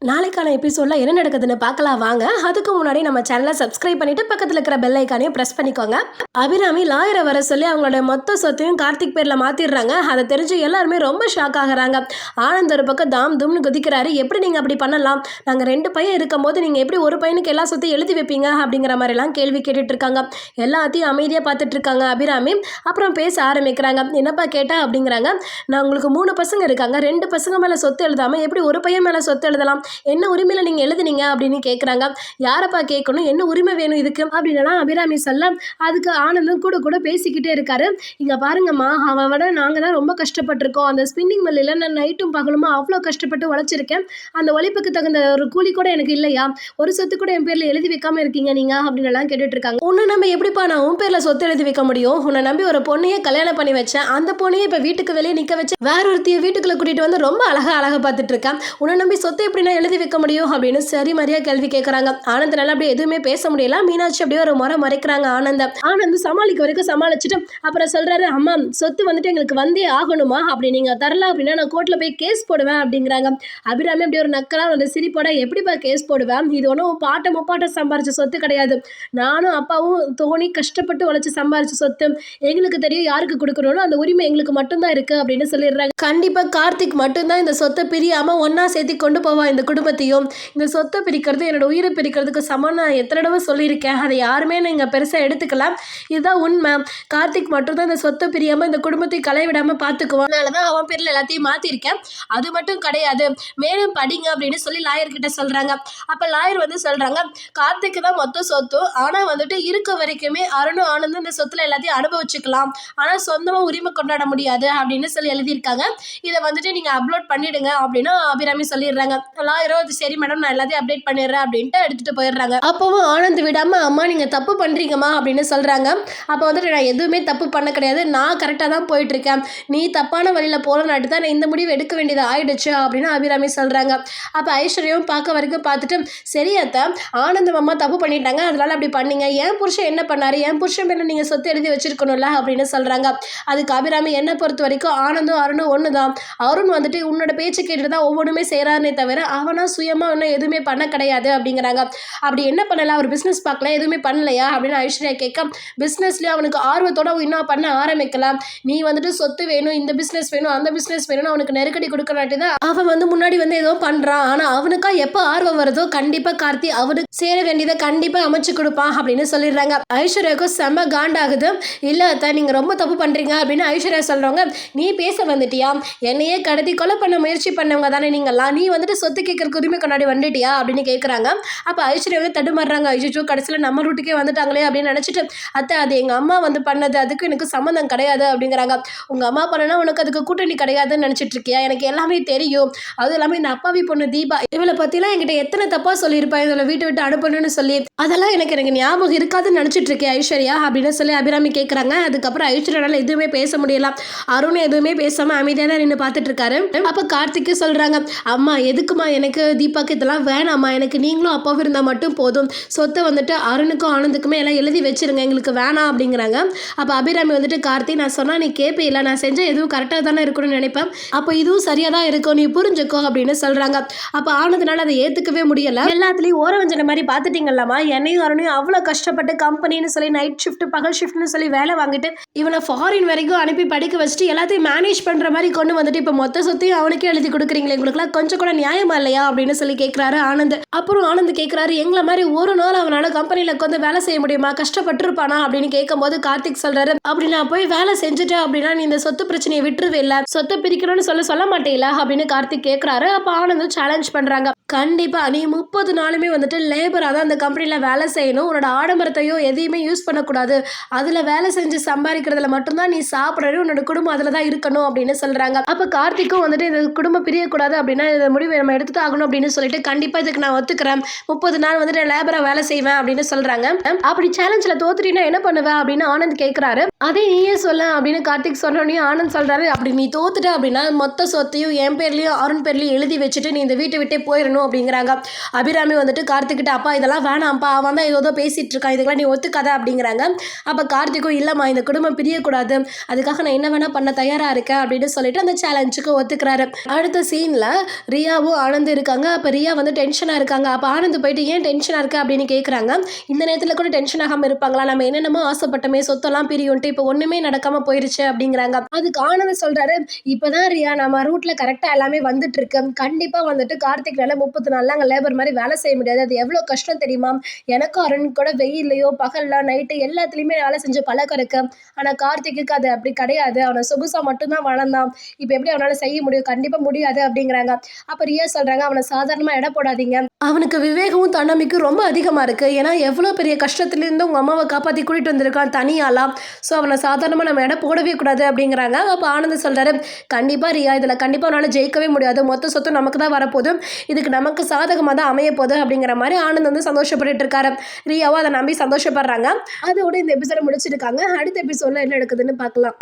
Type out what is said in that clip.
நாளைக்கான எபிசோடில் என்ன நடக்குதுன்னு பார்க்கலாம் வாங்க. அதுக்கு முன்னாடி நம்ம சேனலை சப்ஸ்கிரைப் பண்ணிட்டு பக்கத்தில் இருக்கிற பெல் ஐக்கானையும் ப்ரெஸ் பண்ணிக்கோங்க. அபிராமி லாயரை வர சொல்லி அவங்களோட மொத்த சொத்தையும் கார்த்திக் பேரில் மாற்றிடுறாங்க. அதை தெரிஞ்சு எல்லாருமே ரொம்ப ஷாக் ஆகுறாங்க. ஆனந்த் ஒரு பக்கம் தாம் தும்னு குதிக்கிறாரு. எப்படி நீங்கள் அப்படி பண்ணலாம்? நாங்கள் 2 பையன் இருக்கும் போது நீங்கள் எப்படி ஒரு பையனுக்கு எல்லா சொத்தையும் எழுதி வைப்பீங்க அப்படிங்கிற மாதிரிலாம் கேள்வி கேட்டுட்டு இருக்காங்க. எல்லாத்தையும் அமைதியாக பார்த்துட்டு இருக்காங்க அபிராமி. அப்புறம் பேச ஆரம்பிக்கிறாங்க. என்னப்பா கேட்டா அப்படிங்கிறாங்க. நான் உங்களுக்கு 3 பசங்க இருக்காங்க, 2 பசங்க மேலே சொத்து எழுதாமல் எப்படி ஒரு பையன் மேலே சொத்து எழுதலாம்? என்ன உரிமையில் நீங்கள் எழுதுனீங்க அப்படின்னு கேட்குறாங்க. யாரப்பா கேட்கணும், என்ன உரிமை வேணும் இதுக்கு அப்படின்னா அபிராமி சொல்ல, அதுக்கு ஆனந்தும் கூட கூட பேசிக்கிட்டே இருக்காரு. இங்கே பாருங்கம்மா, அவன் விட நாங்கள் தான் ரொம்ப கஷ்டப்பட்டிருக்கோம். அந்த ஸ்பின்னிங் மில்லில் நான் நைட்டும் பகலுமா அவ்வளோ கஷ்டப்பட்டு உழைச்சிருக்கேன். அந்த உழைப்புக்கு தகுந்த ஒரு கூலி கூட எனக்கு இல்லையா? ஒரு சொத்து கூட என் பேரில் எழுதி வைக்காமல் இருக்கீங்க நீங்கள் அப்படின்லாம் கேட்டுட்டு இருக்காங்க. உன்னை நம்பி எப்படிப்பா நான் உன் பேரில் சொத்து எழுதி வைக்க முடியும்? உன்னை நம்பி ஒரு பொண்ணையே கல்யாணம் பண்ணி வச்சேன். அந்த பொண்ணையே இப்போ வீட்டுக்கு வெளியே நிற்க வச்சு வேற ஒருத்தைய வீட்டுக்குள்ளே கூட்டிகிட்டு வந்து ரொம்ப அழகாக பார்த்துட்டு இருக்கேன். உன்னை நம்பி சொத்தை எப்படி நான் எழுதி வைக்க முடியும் அப்படின்னு சரி மாதிரியா கேள்வி கேட்குறாங்க. ஆனந்த் நல்லா அப்படியே எதுவுமே பேச முடியல. மீனாட்சி அப்படியே ஒரு முறை மறைக்கிறாங்க. ஆனந்த் சமாளிக்க வரைக்கும் சமாளிச்சுட்டு அப்புறம் சொல்றாரு, அம்மா சொத்து வந்துட்டு எங்களுக்கு வந்தே ஆகணுமா? அப்படி நீங்க தரல அப்படின்னா நான் கோர்ட்ல போய் கேஸ் போடுவேன் அப்படிங்கிறாங்க. அபிராமி அப்படியே ஒரு நக்கலா ஒரு சிரிப்போட, எப்படிப்பா கேஸ் போடுவேன்? இது ஒன்றும் பாட்டை முப்பாட்டை சம்பாரிச்ச சொத்து கிடையாது. நானும் அப்பாவும் தோணி கஷ்டப்பட்டு உழைச்சி சம்பாரிச்ச சொத்து. எங்களுக்கு தெரியும் யாருக்கு கொடுக்கணும்னு, அந்த உரிமை எங்களுக்கு மட்டும்தான் இருக்கு அப்படின்னு சொல்லிடுறாங்க. கண்டிப்பா கார்த்திக் மட்டும்தான் இந்த சொத்தை பிரியாம ஒன்னா சேர்த்து கொண்டு போவான் இந்த குடும்பத்தையும். இந்த சொத்தை பிரிக்கிறது என்னோட உயிரை பிரிக்கிறதுக்கு சமம். நான் எத்தனை தடவை சொல்லியிருக்கேன். அதை யாருமே நீங்கள் பெருசாக எடுத்துக்கலாம். இதுதான் உண்மை. கார்த்திக் மட்டும்தான் இந்த சொத்தை பிரியாமல் இந்த குடும்பத்தை களைவிடாமல் பார்த்துக்குவான். அதனால தான் அவன் பேரில் எல்லாத்தையும் மாற்றிருக்கேன். அது மட்டும் கிடையாது, மேலும் படிங்க அப்படின்னு சொல்லி லாயர்கிட்ட சொல்கிறாங்க. அப்போ லாயர் வந்து சொல்கிறாங்க, கார்த்திக்கு தான் மொத்த சொத்து. ஆனால் வந்துட்டு இருக்க வரைக்குமே அருணும் ஆனந்தும் இந்த சொத்துல எல்லாத்தையும் அனுபவிச்சுக்கலாம். ஆனால் சொந்தமாக உரிமை கொண்டாட முடியாது அப்படின்னு சொல்லி எழுதியிருக்காங்க. இதை வந்துட்டு நீங்கள் அப்லோட் பண்ணிடுங்க அப்படின்னு அபிராமி சொல்லிடுறாங்க. லாயரோ அது சரி மேடம், நான் எல்லாத்தையும் அப்டேட் பண்ணிடுறேன் அப்படின்ட்டு எடுத்துகிட்டு போயிடுறாங்க. அப்போவும் ஆனந்த் விடாமல், அம்மா நீங்கள் தப்பு பண்ணுறீங்கம்மா அப்படின்னு சொல்கிறாங்க. அப்போ வந்துட்டு நான் எதுவுமே தப்பு பண்ண கிடையாது, நான் கரெக்டாக தான் போயிட்டுருக்கேன். நீ தப்பான வழியில் போகிறனாட்டு தான் நான் இந்த முடிவு எடுக்க வேண்டியது ஆயிடுச்சு அப்படின்னு அபிராமி சொல்கிறாங்க. அப்போ ஐஸ்வர்யாவும் பார்க்க வரைக்கும் பார்த்துட்டு, சரி அத்தை, ஆனந்த் அம்மா தப்பு பண்ணிட்டாங்க, அதனால அப்படி பண்ணீங்க. என் புருஷன் என்ன பண்ணார்? என் புருஷன் மேலே நீங்கள் சொத்து எழுதி வச்சிருக்கணும்ல அப்படின்னு சொல்கிறாங்க. அதுக்கு அபிராமி, என்னை பொறுத்த வரைக்கும் ஆனந்தும் அருணும் ஒன்று தான். அருண் வந்துட்டு உன்னோட பேச்சு கேட்டு தான் ஒவ்வொன்றுமே செய்கிறாருனே தவிர அவனா சுயமாக இன்னும் எதுவுமே பண்ண கிடையாது அப்படிங்கிறாங்க. அப்படி என்ன பண்ணல? அவர் பிஸ்னஸ் பார்க்கல, எதுவுமே பண்ணலையா அப்படின்னு ஐஸ்வர்யா கேட்க, பிஸ்னஸ்லேயும் அவனுக்கு ஆர்வத்தோட இன்னும் பண்ண ஆரம்பிக்கலாம். நீ வந்துட்டு சொத்து வேணும், இந்த பிஸ்னஸ் வேணும், அந்த பிஸ்னஸ் வேணும்னு அவனுக்கு நெருக்கடி கொடுக்கறாட்டி தான் அவன் வந்து முன்னாடி வந்து ஏதோ பண்ணுறான். ஆனால் அவனுக்கா எப்போ ஆர்வம் வருதோ கண்டிப்பாக கார்த்தி அவனுக்கு சேர வேண்டியதை கண்டிப்பாக அமைச்சு கொடுப்பான் அப்படின்னு சொல்லிடுறாங்க. ஐஸ்வர்யாவுக்கும் செம்ம காண்டாகுது. இல்லை அத்தை, நீங்கள் ரொம்ப தப்பு பண்ணுறீங்க அப்படின்னு ஐஸ்வர்யா சொல்கிறவங்க, நீ பேச வந்துட்டியா? என்னையே கடத்தி கொலை பண்ண முயற்சி பண்ணவங்க தானே நீங்கள்லாம். நீ வந்துட்டு சொத்து கேட்கறக்கு உரிமை கொண்டாடி வந்துட்டியா அப்படின்னு கேட்குறாங்க. அப்போ ஐஸ்வர்யா வந்து தடுமாறுறாங்க. ஐயோ, கடைசியில் நம்ம ரூட்டுக்கே வந்துட்டாங்களே அப்படின்னு நினச்சிட்டு, அத்தை அது எங்கள் அம்மா வந்து பண்ணது, அதுக்கு எனக்கு சம்மந்தம் கிடையாது அப்படிங்கிறாங்க. உங்கள் அம்மா பண்ணனா உனக்கு அதுக்கு கூட்டணி கிடையாதுன்னு நினச்சிட்டு இருக்கியா? எனக்கு எல்லாமே தெரியும். அதுவும் இல்லாமல் இந்த அப்பாவி பொண்ணு தீபா, இவளை பற்றிலாம் என்கிட்ட எத்தனை தப்பாக சொல்லியிருப்பேன், இதில் வீட்டை விட்டு அனுப்பணும்னு சொல்லி, அதெல்லாம் எனக்கு ஞாபகம் இருக்காதுன்னு நினச்சிட்டு இருக்கேன் ஐஸ்வர்யா அப்படின்னு சொல்லி அபிராமி கேட்குறாங்க. அதுக்கப்புறம் ஐஸ்வர்யால எதுவுமே பேச முடியல. அருண் எதுவுமே பேசாமல் அமைதியாக தான் நின்று பார்த்துட்டு இருக்காரு. அப்போ கார்த்திக்கு சொல்கிறாங்க, அம்மா எதுக்குமா எனக்கு தீபாக்கு இதெல்லாம் வேணாம்மா, எனக்கு நீங்களும் அப்பாவும் இருந்தால் மட்டும் போதும். சொத்தை வந்துட்டு அருணுக்கும் ஆனந்துக்குமே எல்லாம் எழுதி வச்சிருங்க, எங்களுக்கு வேணாம் அப்படிங்கிறாங்க. அப்போ அபிராமி வந்துட்டு, கார்த்தி நான் சொன்னால் நீ கேட்பே இல்லை, நான் செஞ்சால் எதுவும் கரெக்டாக தானே இருக்கணும்னு நினைப்பேன், அப்போ இதுவும் சரியாக தான் இருக்கும், நீ புரிஞ்சுக்கோ அப்படின்னு சொல்கிறாங்க. அப்போ ஆனதுனால அதை ஏற்றுக்கவே முடியலை. எல்லாத்துலேயும் ஓரவஞ்சன மாதிரி பார்த்துட்டீங்களாம்மா, என்னையும் அருணையும் அவ்வளோ கஷ்டப்பட்டு கம்பெனின்னு சொல்லி நைட் ஷிஃப்ட் பகல் ஷிஃப்ட்னு சொல்லி வேலை வாங்கிட்டு இவனை ஃபாரின் வரைக்கும் அனுப்பி படிக்க வச்சுட்டு எல்லாத்தையும் மேனேஜ் பண்ணுற மாதிரி கொண்டு வந்துட்டு இப்போ மொத்த சொத்தையும் அவனுக்கே எழுதி கொடுக்குறீங்களே, உங்களுக்குலாம் கொஞ்சம் கூட நியாயமா இல்லையா அப்படின்னு சொல்லி கேட்குறாரு ஆனந்த். அப்புறம் ஆனந்த் கேட்குறாரு, எங்களை மாதிரி ஒரு நாள் அவனால் கம்பெனியில் உட்காந்து வேலை செய்ய முடியுமா? கஷ்டப்பட்டுருப்பானா அப்படின்னு கேட்கும்போது கார்த்திக் சொல்றாரு, அப்படி நான் போய் வேலை செஞ்சுட்டேன் அப்படின்னா நீ இந்த சொத்து பிரச்சனையை விட்டுருவே இல்லை, சொத்தை பிரிக்கணும்னு சொல்ல மாட்டேல அப்படின்னு கார்த்திக் கேட்குறாரு. அப்போ ஆனந்த் சேலஞ்ச் பண்ணுறாங்க, கண்டிப்பா நீ 30 நாளுமே வந்துட்டு லேபராக தான் அந்த கம்பெனியில் வேலை செய்யணும், உன்னோட ஆடம்பரத்தையோ எதையுமே யூஸ் பண்ணக்கூடாது, அதில் வேலை செஞ்சு சம்பாதிக்கிறதுல மட்டும்தான் நீ சாப்பிட்றது, உன்னோட குடும்பம் அதில் தான் இருக்கணும் அப்படின்னு சொல்கிறாங்க. அப்போ கார்த்திக்கும் வந்துட்டு இந்த குடும்பம் பிரியக்கூடாது அப்படின்னா இந்த முடிவு நம்ம எடுத்துட்டு ஆகணும் அப்படின்னு சொல்லிட்டு, கண்டிப்பாக இதுக்கு நான் ஒத்துக்கிறேன், 30 நாள் வந்துட்டு லேபராக வேலை செய்வேன் அப்படின்னு சொல்கிறாங்க. அப்படி சேலஞ்சில் தோத்துட்டீங்கன்னா என்ன பண்ணுவேன் அப்படின்னு ஆனந்த் கேட்குறாரு. அதே நீயே சொல்ல அப்படின்னு கார்த்திக் சொன்னோடனே ஆனந்த் சொல்கிறாரு, அப்படி நீ தோத்துட்ட அப்படின்னா மொத்த சொத்தையும் என் பேர்லையும் அருண் பேர்லையும் எழுதி வச்சுட்டு நீ இந்த வீட்டை விட்டே போயிடணும் அப்படிங்கிறாங்க. அபிராமி வந்துட்டு கார்த்திக்கிட்ட, அப்பா இதெல்லாம் வேணாம்ப்பா, அவன் தான் ஏதோ பேசிட்டு இருக்கான், இதுக்கெல்லாம் நீ ஒத்துக்காத அப்படிங்கிறாங்க. அப்போ கார்த்திக்கும், இல்லைம்மா இந்த குடும்பம் பிரியக்கூடாது, அதுக்காக நான் என்ன வேணா பண்ண தயாராக இருக்கேன் அப்படின்னு சொல்லிட்டு அந்த சேலஞ்சுக்கு ஒத்துக்கிறாரு. அடுத்த சீனில் ரியாவும் ஆனந்த் இருக்காங்க. அப்ப ரியா வந்து டென்ஷனா இருக்காங்க. அப்ப ஆனந்த் போயிட்டு ஏன் டென்ஷனா இருக்க அப்படின்னு கேட்குறாங்க. இந்த நேரத்துல கூட டென்ஷன் ஆகாம இருப்பாங்களா? நம்ம என்னென்னமோ ஆசைப்பட்டோமே, சொத்தெல்லாம் பிரியும்ட்டு இப்ப ஒண்ணுமே நடக்காம போயிருச்சு அப்படிங்கிறாங்க. அதுக்கு ஆனந்த் சொல்றாரு, இப்பதான் ரியா நம்ம ரூட்ல கரெக்டா எல்லாமே வந்துட்டு இருக்கு. கண்டிப்பா வந்துட்டு கார்த்திக்னால 30 நாள்ல அங்க லேபர் மாதிரி வேலை செய்ய முடியாது. அது எவ்வளவு கஷ்டம் தெரியுமா? எனக்கும் அருண் கூட வெயில்லையோ பகல்ல நைட்டு எல்லாத்துலயுமே வேலை செஞ்ச பழக்கம் இருக்கு. ஆனா கார்த்திக்கு அது அப்படி கிடையாது. அவனை சொகுசா மட்டும்தான் வளர்ந்தான். இப்ப எப்படி அவனால செய்ய முடியும்? கண்டிப்பா முடியாது அப்படிங்கிறாங்க. அப்ப ரியா சொல்றாங்க, அவனை சாதாரணமா எடை போடாதீங்க. அவனுக்கு விவேகமும் தன்னம்பிக்கையும் ரொம்ப அதிகமா இருக்கு. ஏன்னா எவ்வளவு பெரிய கஷ்டத்துல இருந்து உங்க அம்மாவை காப்பாத்தி கூட்டிட்டு வந்திருக்கான் தனியாளா. சோ அவனை சாதாரணமா நம்ம எடை போடவே கூடாது அப்படிங்கிறாங்க. அப்ப ஆனந்த் சொல்றாரு, கண்டிப்பா ரியா இதுல கண்டிப்பா அவனால ஜெயிக்கவே முடியாது. மொத்த சொத்தும் நமக்கு தான் வரப்போகுது. இதுக்கு நமக்கு சாதகமா தான் அமைய போகுது அப்படிங்கிற மாதிரி ஆனந்த் வந்து சந்தோஷப்பட்டுட்டு இருக்காரு. ரியாவும் அதை நம்பி சந்தோஷப்படுறாங்க. அதோட இந்த எபிசோட முடிச்சிருக்காங்க. அடுத்த எபிசோட்ல என்ன நடக்குதுன்னு பார்க்கலாம்.